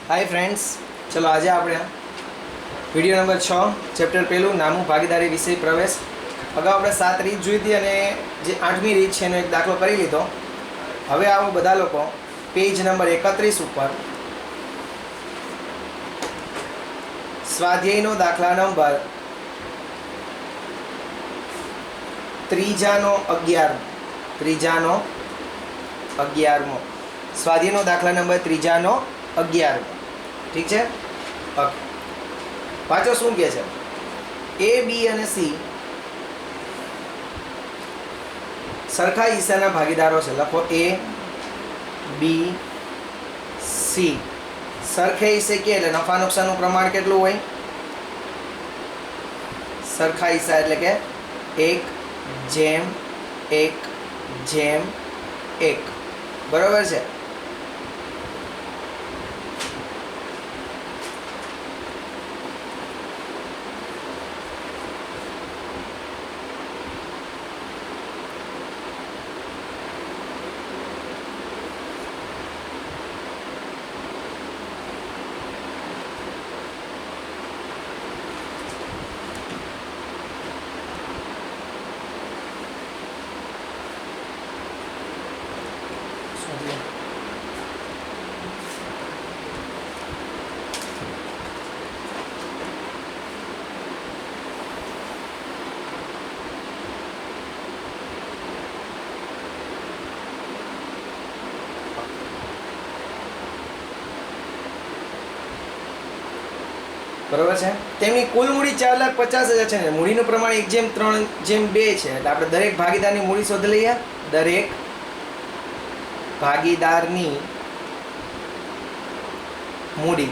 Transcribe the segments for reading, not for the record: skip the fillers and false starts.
Hi friends, चलो आज आप विडियो नंबर 6 चैप्टर पहलू नामू भागीदारी विषय प्रवेश। अगाऊ આપણે 7 રીત જોઈ હતી અને જે 8મી રીત છે એનો એક દાખલો કરી લીધો। હવે આવો બધા લોકો પેજ નંબર 31 ઉપર સ્વાધ્યાયનો દાખલા નંબર ત્રીજાનો 11મો સ્વાધ્યાયનો દાખલા નંબર ત્રીજાનો 11મો। ठीक है, ओके। पाचो शू कहे छे? ए बी अने सी सरखा हिस्साना भागीदारो छे। लखो ए बी सी सरखे हिस्से के एटले नफा नुकसाननुं प्रमाण केटलुं होय? सरखा हिस्सा एटले के 1:1:1 बराबर है। बराबर है। तेमनी कुल मूड़ी 4,50,000 है। मूड़ीनुं प्रमाण 1:3:2 है। એટલે આપણે દરેક ભાગીદારની મૂડી શોધી લઈએ। દરેક ભાગીદારની મૂડી,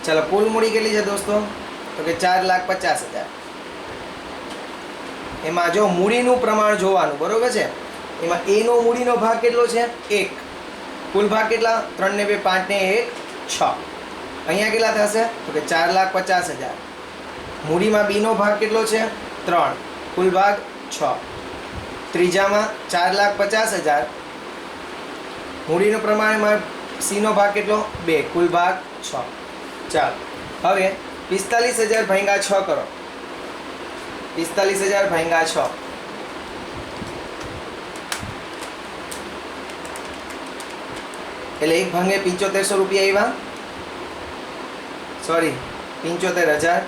चलो कुल मूड़ी કેટલી છે દોસ્તો? તો કે 4,50,000। એમાં જો મૂડીનું પ્રમાણ જોવાનું, બરોબર છે। એમાં a નો મૂડીનો ભાગ કેટલો છે? 1। કુલ ભાગ કેટલા? 3 ને 2 5 ને 1 6। અહીંયા કેટલા થશે? તો કે 4,50,000। મૂડીમાં બી નો ભાગ કેટલો છે? 3। કુલ ભાગ 6। ત્રીજામાં 4,50,000। મૂડીનું પ્રમાણમાં સી નો ભાગ કેટલો? 2। કુલ ભાગ 6। ચાલો હવે 45,000 ભાગ્યા 6 કરો। 45,000 ભાગ્યા 6 એટલે 1/7500 રૂપિયા આવ્યા। सॉरी 75,000।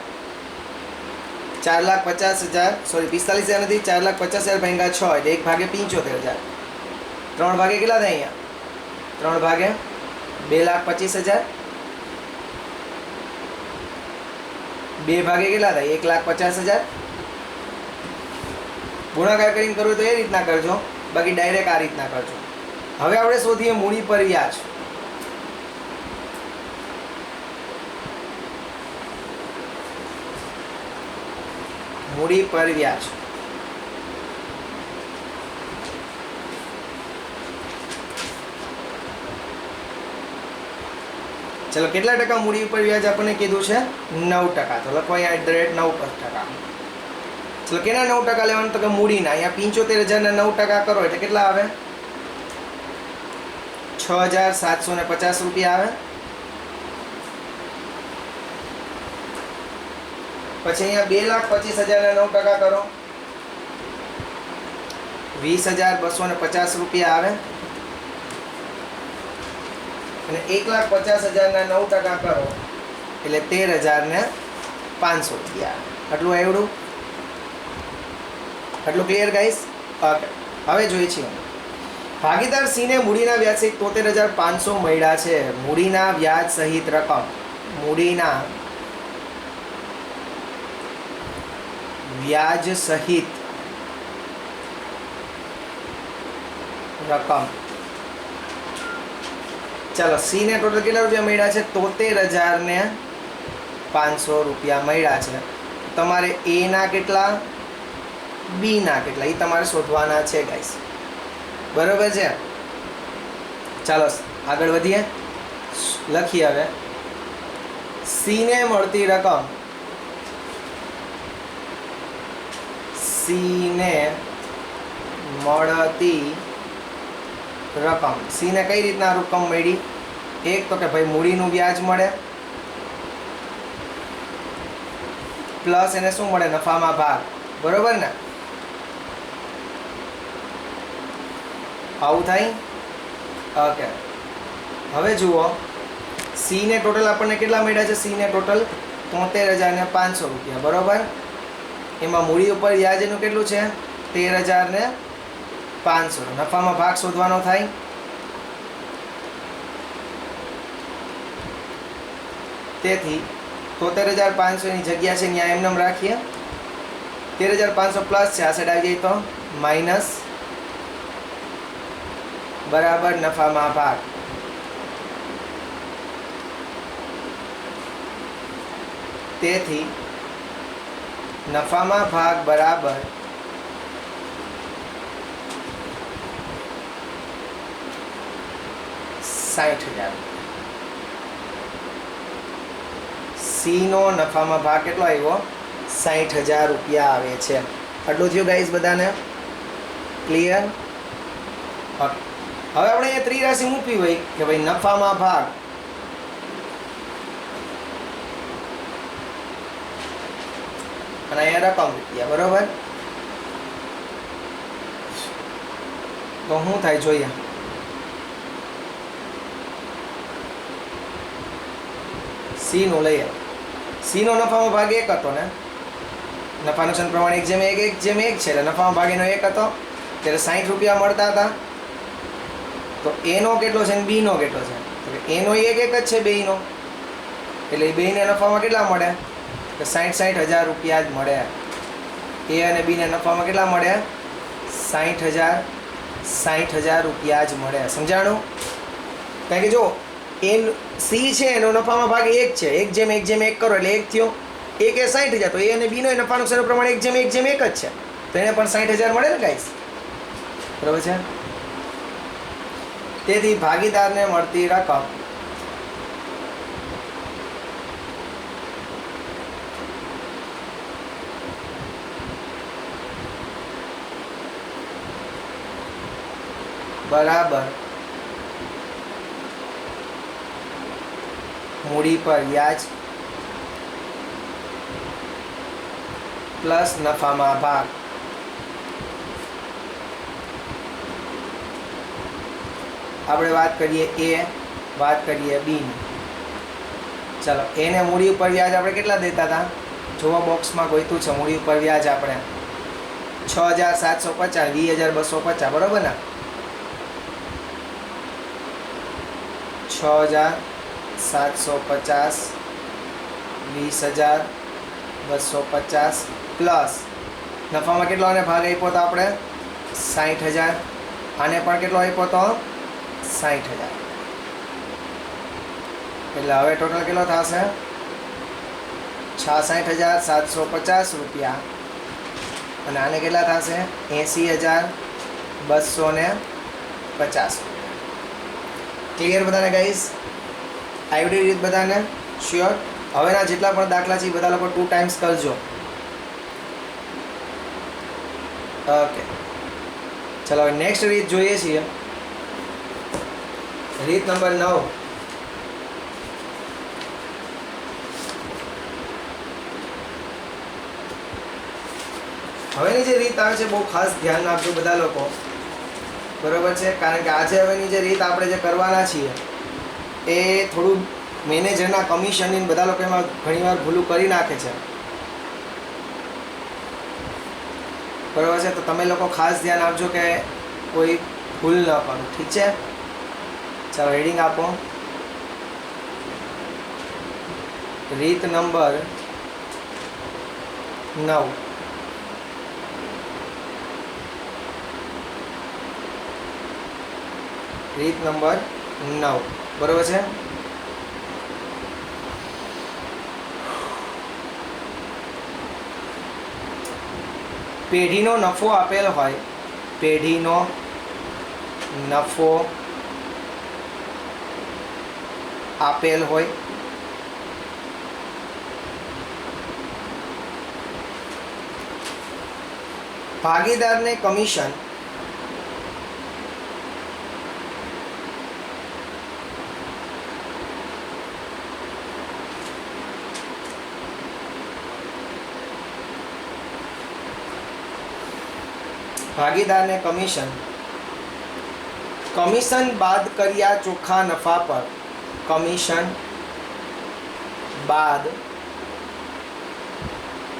4,50,000 सॉरी 45,000 नहीं, 4,50,000 भाग्या 6 એટલે 1/75,000। 3 भागे કેટલા થાય અહીંયા? 3 भागे 2,25,000। 2 भागे કેટલા થાય? 1,50,000। ગુણાકાર કરીને કરવું તો એ રીતના કરજો, બાકી ડાયરેક્ટ આ રીતના કરજો। હવે આપણે શોધીએ મૂડી પર વ્યાજ। मूड़ी पर व्याज चलो केटला टका मूड़ी पर व्याज आपने कीधुं छे? 9%। तो लखो अहींया @9%। चलो केना 9% लेवानुं? तो के मूडीना अहींया 75,000 ना 9% करो एटले केटला आवे? 6,750 रुपया आवे। પછી અહીંયા 2,25,000 ના 9% કરો, 20,250 રૂપિયા આવે। અને 1,50,000 ના 9% કરો એટલે 13,500 રૂપિયા આવે। આટલું આવડું? આટલું ક્લિયર ગાઈસ? ઓકે। હવે જોઈએ છીએ ભાગીદાર સી ને મૂડીના વ્યાજ સહિત 73,500 મળ્યા છે। મૂડીના વ્યાજ સહિત રકમ, મૂડીના व्याज सहित रकम। चलो सी ने टोटल केटला रुपया मळ्या छे? 73,500 रुपया मळ्या छे। तमारे ए ना केटला, बी ना केटला, ई तमारे शोधवाना छे गाइस। बराबर छे? चलो आगळ वधीए, लखीए हवे सी ने मळती रकम, सी ने મળતી રકમ, સીને કઈ રીતના રકમ મળી? એક તો કે ભાઈ મૂડીનું વ્યાજ મળે પ્લસ એને શું મળે નફામાં ભાગ બરોબર ને આવું થાય ઓકે હવે જુઓ સી ને ટોટલ આપણને કેટલા મળ્યા છે સી ને ટોટલ 73,500 રૂપિયા બરોબર એમાં મૂડી ઉપર વ્યાજ એનું કેટલું છે 13,500 નફામાં ભાગ શોધવાનો થાય તેથી 73,500 ની જગ્યા છે ત્યાં એમને રાખીએ 13,500 પ્લસ છે આ સાઈડ આવી જાય તો માઇનસ બરાબર નફામાં ભાગ તેથી નફામાં ભાગ બરાબર 60,000 સી નો નફામાં ભાગ કેટલો આવ્યો 60,000 રૂપિયા આવે છે આટલું થયું ગાઈઝ બધાને ક્લિયર હવે આપણે અહીંયા ત્રિરાશિ મૂકવી હોય કે ભાઈ નફામાં ભાગ અને અહીંયા રકમ રૂપિયા બરોબર તો શું થાય જોઈએ સી નું લઈએ સી નો નફામાં ભાગ 1 હતો ને નફા નુકસાન પ્રમાણે 1/1 1/1 છે એટલે નફામાં ભાગ એનો 1 હતો ત્યારે 60 રૂપિયા મળતા હતા તો એ નો કેટલો છે અને બી નો કેટલો છે તો એ નો 1/1 જ છે બેયનો એટલે એ બેયને નફામાં કેટલા મળે તો 60,000 રૂપિયા જ મળે એ અને બી ને નફામાં કેટલા મળે 60,000 રૂપિયા જ મળે સમજાણું કારણ કે જો એ સી છે એનો નફામાં ભાગ 1 છે 1/1 કરો એટલે 1 થયો 1 એ 60,000 તો એ અને બી નો નફા નુકસાન પ્રમાણે 1/1 જ છે તો એને પણ 60,000 મળે ને ગાઈસ બરાબર છે તેથી ભાગીદારને મળતી રકમ બરાબર મૂડી પર વ્યાજ પ્લસ નફામાં ભાગ આપણે વાત કરીએ એ વાત કરીએ બી ચાલો એને મૂડી ઉપર વ્યાજ આપણે કેટલા દેતા હતા જોવા બોક્સમાં ગોઈતું છે મૂડી ઉપર વ્યાજ આપણે 6,750 20,250 બરોબર ને 6,750 20,250 પ્લસ નફામાં કેટલો આને ભાગ આપ્યો તો આપણે 60,000 આને પણ કેટલો આપ્યો તો 60,000 એટલે હવે ટોટલ કેટલો થશે 66,750 રૂપિયા અને આને કેટલા થશે 80,250 ક્લિયર બધાને ગાઈસ આવડી રીત બધાને શ્યોર હવેના જેટલા પણ દાખલા છે એ બધા લોકો 2 ટાઈમ્સ કરજો ઓકે ચલો હવે નેક્સ્ટ રીત જોઈએ છીએ રીત નંબર 9 હવેની જે રીત આવે છે બહુ ખાસ ધ્યાન આપજો બધા લોકો બરોબર છે કારણ કે આજે હવેની જે રીત આપણે જે કરવાના છીએ એ થોડું મેનેજરના કમિશનની બધા લોકો એમાં ઘણીવાર ભૂલું કરી નાખે છે બરોબર છે તો તમે લોકો ખાસ ધ્યાન આપજો કે કોઈ ભૂલ ન કરો ઠીક છે ચાલો હેડિંગ આપો રીત નંબર 9 રીત નંબર 9 બરોબર છે પેઢીનો નફો આપેલ હોય પેઢીનો નફો આપેલ હોય ભાગીદારને કમિશન ભાગીદારને કમિશન બાદ કર્યા ચોખ્ખા નફા પર કમિશન બાદ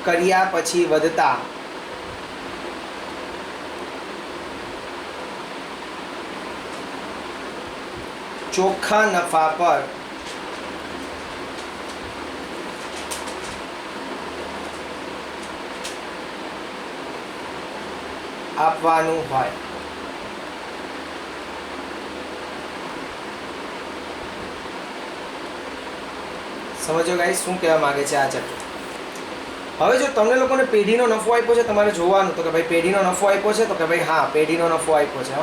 કર્યા પછી વધતા ચોખ્ખા નફા પર આપવાનું હોય. સમજો ગાઈસ શું કહેવા માંગે છે આ ચેપ્ટર. હવે જો તમને લોકોને પેઢીનો નફો આપ્યો છે, તમારે જોવાનું તો કે ભાઈ પેઢીનો નફો આપ્યો છે, તો કે ભાઈ હા પેઢીનો નફો આપ્યો છે.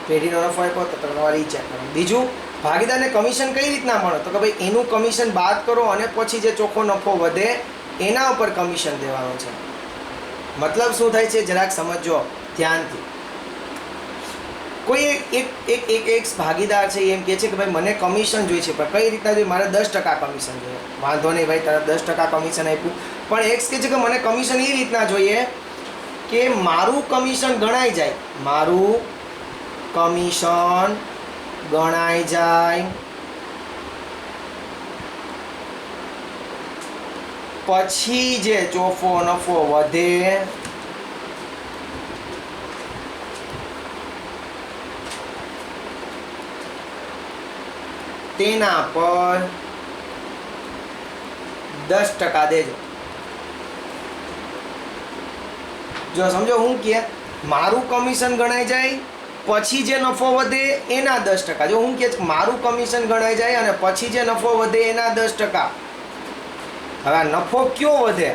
પેઢીનો નફો આપ્યો તો તમારે ઈ ચેક કરવાનું. બીજું, ભાગીદારને કમિશન કઈ રીતના મળે, તો કે ભાઈ એનું કમિશન બાદ કરો અને પછી જે ચોખ્ખો નફો વધે એના ઉપર કમિશન દેવાનું છે. મતલબ શું થાય છે જરાક સમજો ધ્યાનથી. કોઈ એક ભાગીદાર છે એમ કહે છે કે ભાઈ મને કમિશન જોઈએ છે, પણ કઈ રીતના જોઈએ, મારે 10% કમિશન જોઈએ. વાંધો નહીં ભાઈ, તારે 10% કમિશન આપ્યું, પણ એક્સ કહે છે કે મને કમિશન એ રીતના જોઈએ કે મારું કમિશન ગણાઈ જાય, મારું કમિશન ગણાઈ જાય પછી જે ચોખ્ખો નફો વધે તેના પર 10% દેજો. જો સમજો હું કે મારું કમિશન ગણાઈ જાય પછી જે નફો વધે એના 10%. જો હું કે મારું કમિશન ગણાઈ જાય અને પછી જે નફો વધે એના 10%. હવે આ નફો કયો વધે?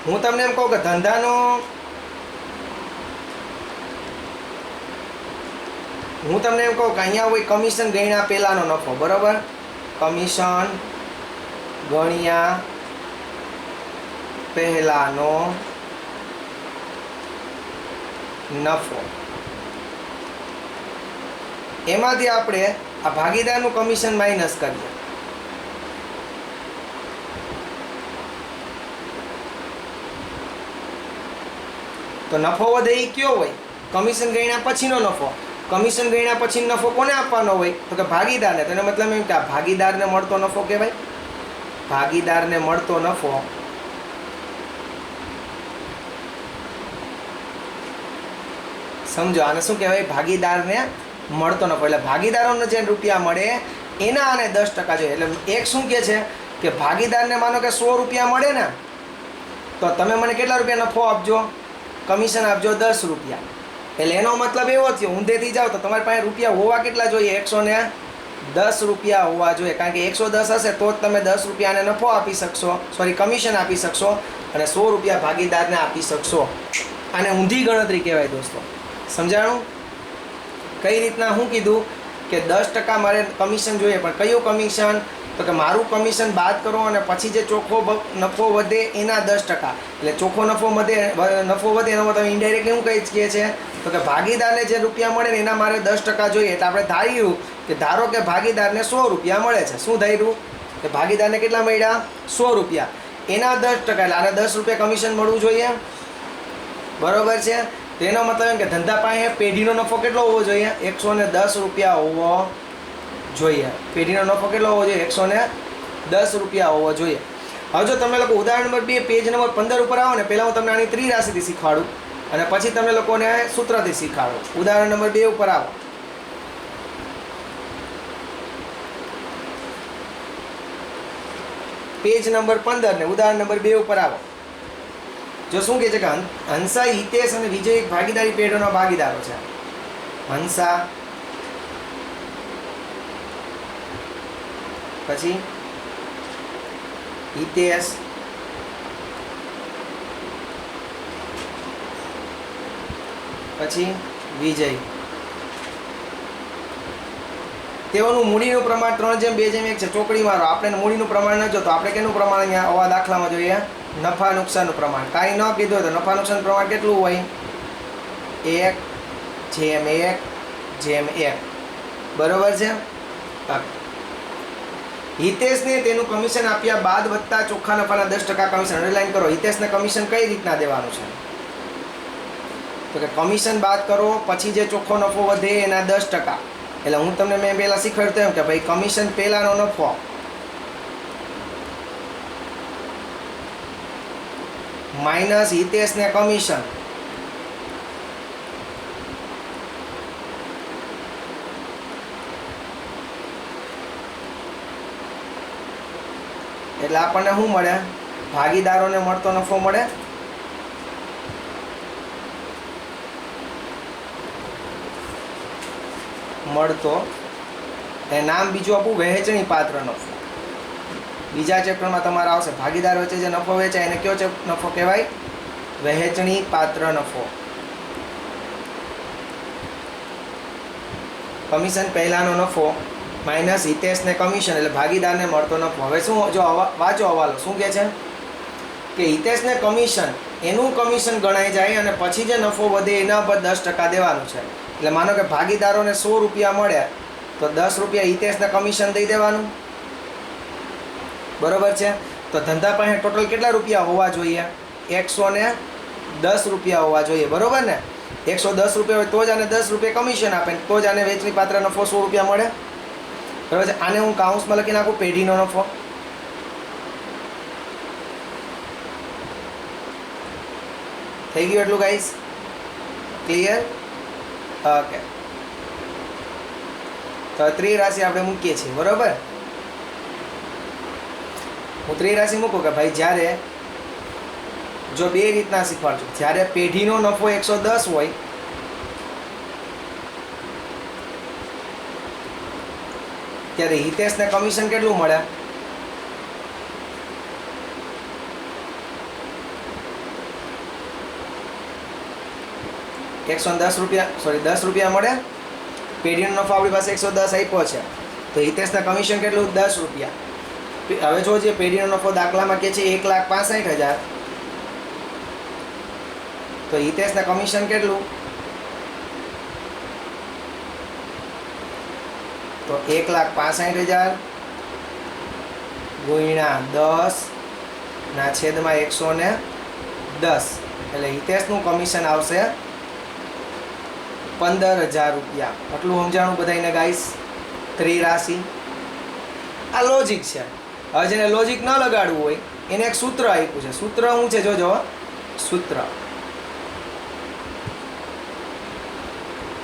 હું તમને એમ કહું કે ધંધાનો, હું તમને એમ કહું કે અહીંયા હોય કમિશન ગણ્યા પહેલાનો નફો, બરાબર? કમિશન ગણ્યા પહેલાનો નફો, એમાંથી આપણે આ ભાગીદારનું કમિશન માઇનસ કરીએ. તો નફો વધે એ કયો હોય? કમિશન ગણ્યા પછીનો નફો. કમિશન ગણ્યા પછી નફો કોને આપવાનો હોય? તો કે ભાગીદારને. તો એનો મતલબ એમ કે આ ભાગીદારને મળતો નફો કહેવાય. ભાગીદારને મળતો નફો સમજો, આને શું કહેવાય? ભાગીદારને મળતો નફો. એટલે ભાગીદારોને જે રૂપિયા મળે એના આને 10% જોઈએ. એટલે એક શું કહે છે કે ભાગીદારને માનો કે 100 રૂપિયા મળે ને, તો તમે મને કેટલા રૂપિયા નફો આપજો? કમિશન આપજો 10 રૂપિયા. એટલે એનો મતલબ એવો થયો, ઊંધેથી જાઓ તો તમારી પાસે રૂપિયા હોવા કેટલા જોઈએ? 110 રૂપિયા હોવા જોઈએ. કારણ કે 110 હશે તો જ તમે 10 રૂપિયાને નફો આપી શકશો, સોરી કમિશન આપી શકશો, અને 100 રૂપિયા ભાગીદારને આપી શકશો. આને ઊંધી ગણતરી કહેવાય દોસ્તો. સમજાણું? કઈ રીતના હું કીધું કે 10% મારે કમિશન જોઈએ, પણ કયું કમિશન? તો કે મારું કમિશન બાદ કરો અને પછી જે ચોખ્ખો નફો વધે એના 10%. એટલે ચોખ્ખો નફો વધે એનો મતલબ ઇનડાયરેક્ટલી હું કહે છે તો કે ભાગીદારને જે રૂપિયા મળે ને એના મારે 10% જોઈએ. એટલે આપણે ધાર્યું કે ધારો કે ભાગીદારને 100 રૂપિયા મળે છે. શું ધાર્યું? કે ભાગીદારને કેટલા મળ્યા? 100 રૂપિયા. એના 10%, એટલે આને 10 રૂપિયા કમિશન મળવું જોઈએ, બરોબર છે? તેનો મતલબ એમ કે ધંધા પાસે પેઢીનો નફો કેટલો હોવો જોઈએ? 110 રૂપિયા હોવો જોઈએ. પેઢીનો નફો કેટલો હોવો જોઈએ? 110 રૂપિયા હોવો જોઈએ. હવે જો તમે લોકો ઉદાહરણ નંબર 2 પેજ નંબર 15 ઉપર આવો ને, પહેલાં હું તમને આની ત્રિરાશિથી શીખવાડું અને પછી તમે લોકોને સૂત્રથી શીખવાડું. ઉદાહરણ નંબર 2 ઉપર આવો. પેજ નંબર 15 ને ઉદાહરણ નંબર 2 ઉપર આવો. જો શું કહે છે કે હંસા, હિતેશ અને વિજય એક ભાગીદારી પેઢીના ભાગીદારો છે. હંસા, પછી હિતેશ, પછી વિજય. તેઓનું મૂડીનું પ્રમાણ 3:2:1 છે. ચોકડી મારો. આપણે મૂડીનું પ્રમાણ ન જો તો આપણે કેનું પ્રમાણ અહીંયા આવા દાખલામાં જોઈએ? નફા નુકસાનનું પ્રમાણ. કાંઈ ન કીધું હોય તો નફા નુકસાન પ્રમાણ કેટલું હોય? 1:1:1. બરોબર છે? હિતેશને તેનું કમિશન આપ્યા બાદ વત્તા ચોખ્ખા નફાના 10% કમિશન. અંડરલાઈન કરો. હિતેશને કમિશન કઈ રીતના દેવાનું છે? તો કે કમિશન બાદ કરો પછી જે ચોખ્ખો નફો વધે એના 10%. એટલે હું તમને મેં પહેલાં શીખવાડતો એમ કે ભાઈ કમિશન પહેલાંનો નફો માઇનસ હિતેશને કમિશન એટલે આપણને શું મળે? ભાગીદારોને મળતો નફો મળે. એ નામ બીજું આપું વહેંચણી પાત્ર નફો. બીજા ચેપ્ટરમાં તમારે આવશે ભાગીદાર વચ્ચે જે નફો વેચાય એને કયો નફો કહેવાય? વહેંચણી પાત્ર નફો. કમિશન પહેલાનો નફો માઇનસ હિતેશને કમિશન એટલે ભાગીદારને મળતો નફો. હવે શું જો વાંચો હવાલો શું કહે છે કે હિતેશને કમિશન એનું કમિશન ગણાઈ જાય અને પછી જે નફો વધે એના પર 10% દેવાનું છે. એટલે માનો કે ભાગીદારોને 100 રૂપિયા મળ્યા તો 10 રૂપિયા હિતેશને કમિશન દઈ દેવાનું. બરોબર છે? તો ધંધા પાસે ટોટલ કેટલા રૂપિયા હોવા જોઈએ? 110 રૂપિયા હોવા જોઈએ. બરોબર ને? 110 રૂપિયા હોય તો જ આને 10 રૂપિયા કમિશન આપે તો જ આને વેચણી પાત્ર નફો 100 રૂપિયા મળે. બરાબર છે? આને હું કાઉન્સમાં લખી નાખું પેઢીનો નફો. થઈ ગયું એટલું ગાઈસ? ક્લિયર? ઓકે. તો ત્રિરાશિ આપણે મૂકીએ છીએ. બરોબર? હું ત્રિરાશિ મૂકું કે ભાઈ જ્યારે જો બે રીતના શીખવાડજો. જ્યારે પેઢીનો નફો 110 હોય ત્યારે હિતેશને કમિશન કેટલું મળે? ₹10 મળે. પેઢીનો નફો આપણી પાસે 110 આપ્યો છે તો હિતેશના કમિશન કેટલું? ₹10. હવે જો જે પેઢીનો નફો દાખલામાં કે છે 1,65,000 તો હિતેશના કમિશન કેટલું? તો 1,65,000 ગુણ્યા 10/110 એટલે હિતેશનું કમિશન આવશે ₹15,000. આટલું સમજાણું બધાને ગાઈસ? ત્રિરાશિ આ લોજિક છે. હવે જેને લોજિક ન લગાડવું હોય એને એક સૂત્ર આપ્યું છે. સૂત્ર શું છે જોજો? સૂત્ર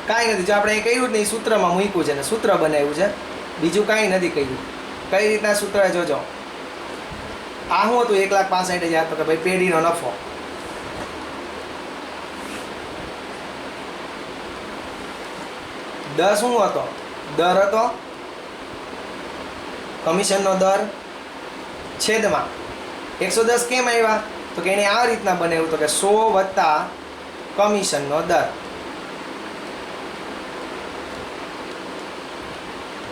કાંઈ નથી. જો આપણે એ કર્યું જ નહીં, સૂત્રમાં મૂક્યું છે ને સૂત્ર બનાવ્યું છે, બીજું કાંઈ નથી કર્યું. કઈ રીતના સૂત્ર જોજો. આ શું હતું? 1,65,000 તો કે ભાઈ પેઢીનો નફો. દર શું હતો? દર હતો કમિશનનો દર છેદમાં 110 કેમ આવ્યા? તો કે એને આ રીતના બનાવ્યું તો કે 100 + કમિશનનો દર.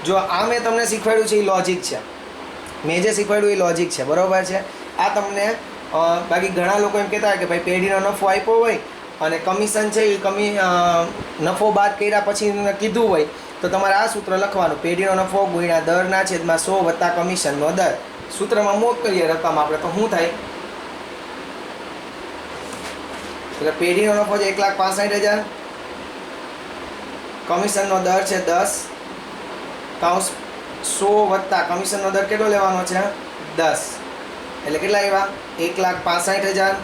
જો આ મેં તમને શીખવાડ્યું છે એ લોજિક છે. મેં જે શીખવાડ્યું એ લોજિક છે. બરોબર છે? આ તમને બાકી ઘણા લોકો એમ કહેતા હોય કે ભાઈ પેઢીનો નફો આપ્યો હોય અને કમિશન છે એ નફો બાદ કર્યા પછી કીધું હોય તો તમારે આ સૂત્ર લખવાનું. પેઢીનો નફો ગુણ્યા દરના છેદમાં 100 + કમિશનનો દર. સૂત્રમાં મોકલીએ રકમ આપણે તો શું થાય? એટલે પેઢીનો નફો છે 1,65,000, કમિશનનો દર છે 10 કાઉન્સ 100 + કમિશનનો દર કેટલો લેવાનો છે? 10. એટલે કેટલા આવ્યા? 1,65,000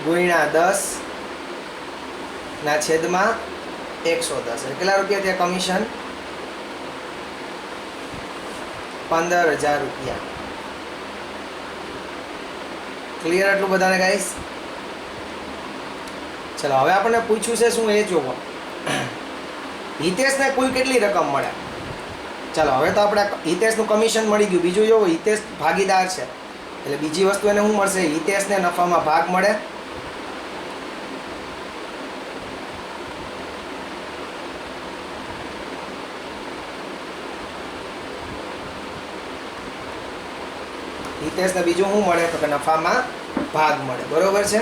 ગુણ્યા 10/110 એટલે કેટલા રૂપિયા થયા કમિશન? ₹15,000. ક્લિયર આટલું બધાને ગાઈસ? ચલો હવે આપણને પૂછ્યું છે શું એ જોવો. હિતેશને કુલ કેટલી રકમ મળે? ચાલો હવે તો આપણે હિતેશનું કમિશન મળી ગયું. બીજું જો હિતેશ ભાગીદાર છે એટલે બીજી વસ્તુ એને શું મળશે? હિતેશને નફામાં ભાગ મળે. હિતેશને બીજું શું મળે? તો કે નફામાં ભાગ મળે. બરોબર છે?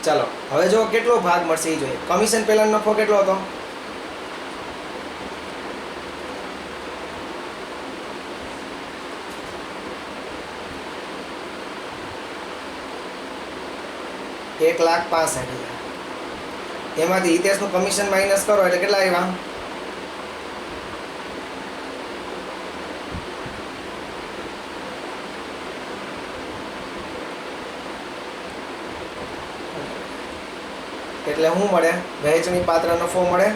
ચાલો હવે જો કેટલો ભાગ મળશે એ જોઈએ. કમિશન પહેલાનો નફો કેટલો હતો? 1,65,000 એમાંથી હિતેશનું કમિશન માઇનસ કરો એટલે કેટલા આવ્યા? એટલે શું મળે? વહેંચણી પાત્ર નફો મળે.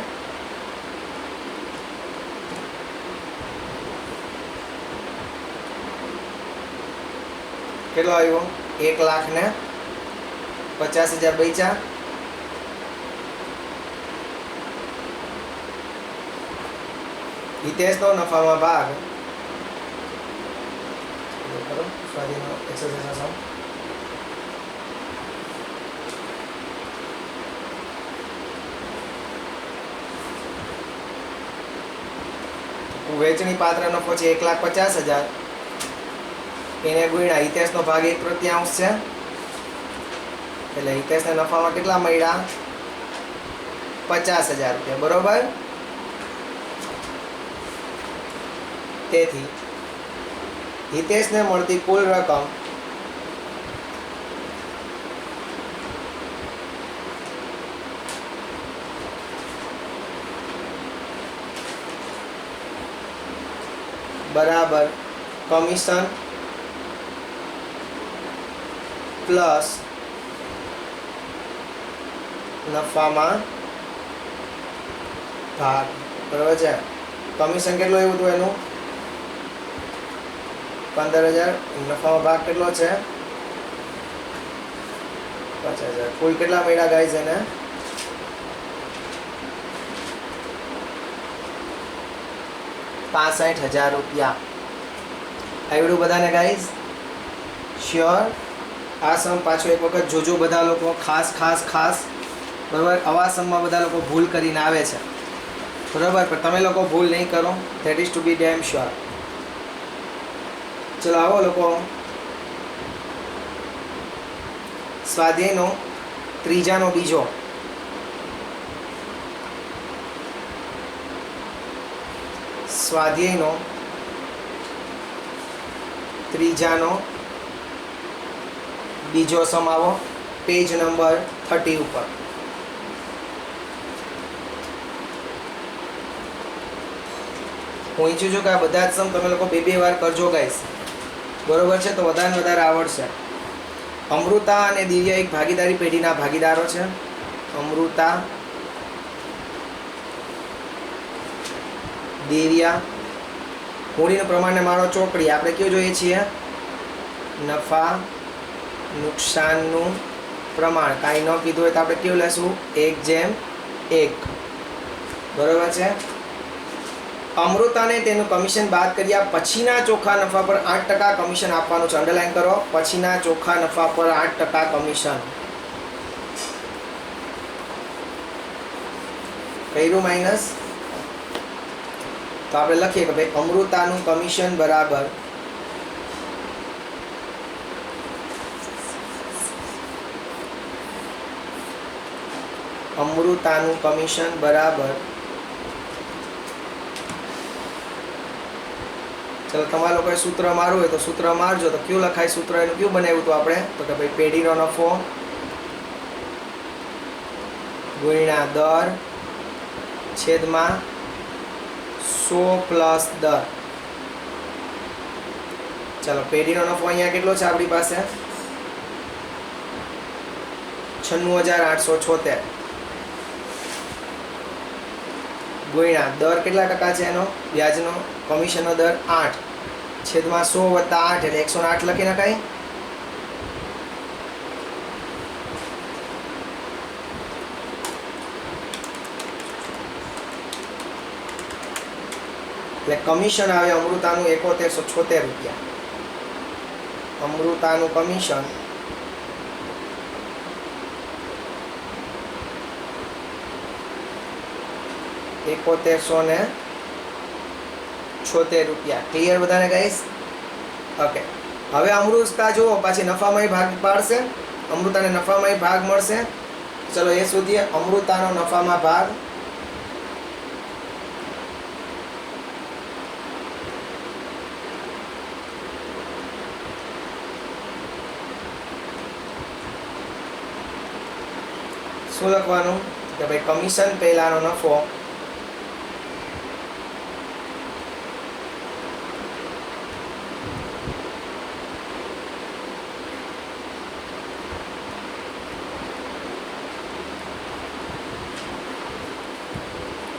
કેટલો આવ્યો? 1,50,000 બચ્યા. હિતેશનો નફામાં ભાગ વેચણી પાત્ર નફો છે 1,50,000 એને ગુણ્યા હિતેશનો ભાગ 1/3 છે એટલે હિતેશને નફામાં કેટલા મળ્યા? 50,000 રૂપિયા. બરોબર. તેથી હિતેશને મળતી કુલ રકમ બરાબર કમિશન પ્લસ નફામાં ભાગ. બરાબર છે. કમિશન કેટલું આવ્યું હતું એનું? 15,000. નફામાં ભાગ કેટલો છે? 50,000. કુલ કેટલા મળ્યા ગાઈઝ એને? 65,000 રૂપિયા. આવડ્યું બધાને ગાઈઝ? શ્યોર? આ સમ પાછો એક વખત જોજો બધા લોકો. ખાસ ખાસ ખાસ. બરાબર. આવા સમમાં બધા લોકો ભૂલ કરીને આવે છે. બરાબર. પણ તમે લોકો ભૂલ નહીં કરો. That is to be damn sure. ચલો આવો લોકો. સ્વાધ્યાયનો ત્રીજાનો બીજો. સ્વાધ્યાયનો ત્રીજાનો બીજો સમ આવો પેજ નંબર 30 ઉપર. હું ઈચ્છું છું કે આ બધા જ સમ તમે લોકો બે વાર કરજો ગાઈસ. બરોબર છે? તો વધારે વધારે આવડશે. અમૃતા અને દિવ્યા એક ભાગીદારી પેઢીના ભાગીદારો છે. અમૃતા, દિવ્યા. મૂડીનું પ્રમાણને મારો ચોકડી આપણે કયું જોઈએ છીએ? નફા નુકસાનનું પ્રમાણ. કાંઈ ન કીધું હોય તો આપણે કેવું લેશું? 1/1. બરોબર છે. અમૃતાને તેનું કમિશન બાદ કર્યા પછીના ચોખ્ખા નફા પર 8% કમિશન આપવાનું છે. અંડરલાઈન કરો. પછીના ચોખ્ખા નફા પર 8% કમિશન. કર્યું માઇનસ? તો આપણે લખીએ કે ભાઈ અમૃતાનું કમિશન બરાબર અમૃતાનું કમિશન બરાબર. ચલો તમારા લોકોએ સૂત્ર મારવું હોય તો સૂત્ર મારજો. તો કયું લખાય સૂત્ર? એનું કયું બનાવ્યું હતું આપણે? તો કે ભાઈ પેઢીનો નફો ગુણ્યા દર છેદમાં 100 પ્લસ દર. ચાલો પેઢીનો નફો અહીંયા કેટલો છે આપણી પાસે? 96,876 ગુણ્યા દર કેટલા ટકા છે એનો? વ્યાજનો કમિશનનો દર 8 છેદમાં 100 + 8 એટલે 108 લખી નખાય. એટલે કમિશન આવે અમૃતાનું 7176 રૂપિયા. અમૃતાનું કમિશન 7176 રૂપિયા. ક્લિયર બધાને ગાઈસ? ઓકે. હવે અમૃતા જુઓ પાછી નફામાંય ભાગ પાડશે. અમૃતાને નફામાંય ભાગ મળશે. ચલો એ શોધીએ. અમૃતાનો નફામાં ભાગ શું લખવાનું કે ભાઈ કમિશન પહેલાનો નફો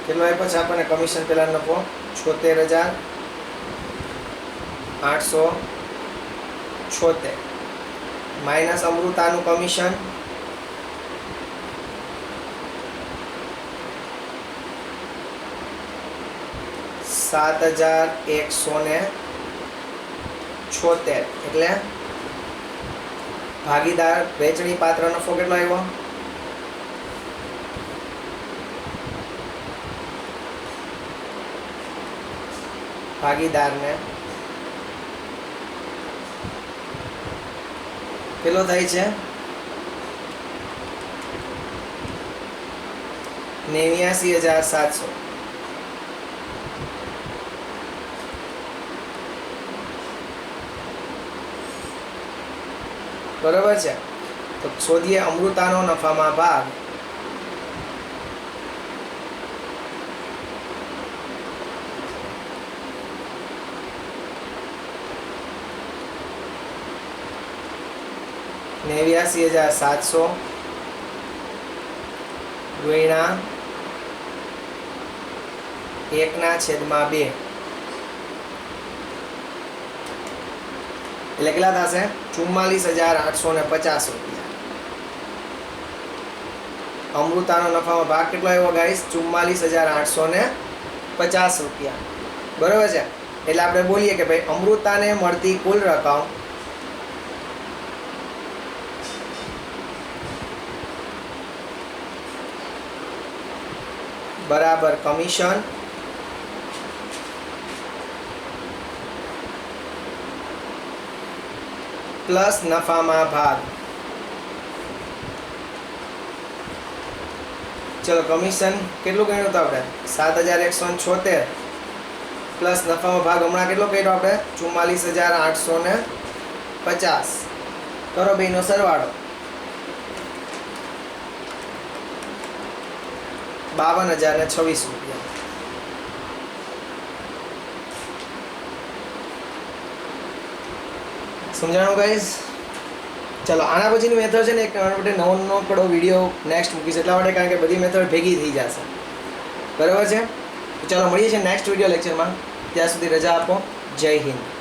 કેટલો આપ્યો છે આપણને કમિશન પહેલાનો નફો 76,876 માઇનસ અમૃતાનું કમિશન 7,176 એટલે ભાગીદાર વેચણી પાત્ર નફો કેટલો આવ્યો ભાગીદારને કેટલો થાય છે 89,700 બરાબર છે તો શોધીએ અમૃતાનો નફામાં ભાગ $89,700 ગુણ્યા 1/2 એટલે કેટલા થશે 44,850 રૂપિયા અમૃતાનો નફામાં ભાગ કેટલો આવ્યો ગાઈસ 44,850 રૂપિયા બરાબર છે એટલે આપણે બોલીએ કે ભાઈ અમૃતાને મળતી કુલ રકમ બરાબર કમિશન પ્લસ નફામાં ભાગ ચલો કમિશન કેટલું ગણ્યું હતું આપણે 7,176 પ્લસ નફામાં ભાગ હમણાં કેટલો કર્યો આપણે 44,850 કરો બેનો સરવાળો 52,026 રૂપિયા સમજાણું ગાઈસ ચલો આના પછીની મેથડ છે ને એક નવો વિડીયો નેક્સ્ટ મૂકીશ એટલા માટે કારણ કે બધી મેથડ ભેગી થઈ જશે બરાબર છે ચાલો મળીએ છીએ નેક્સ્ટ વિડીયો લેક્ચરમાં ત્યાં સુધી રજા આપો જય હિન્દ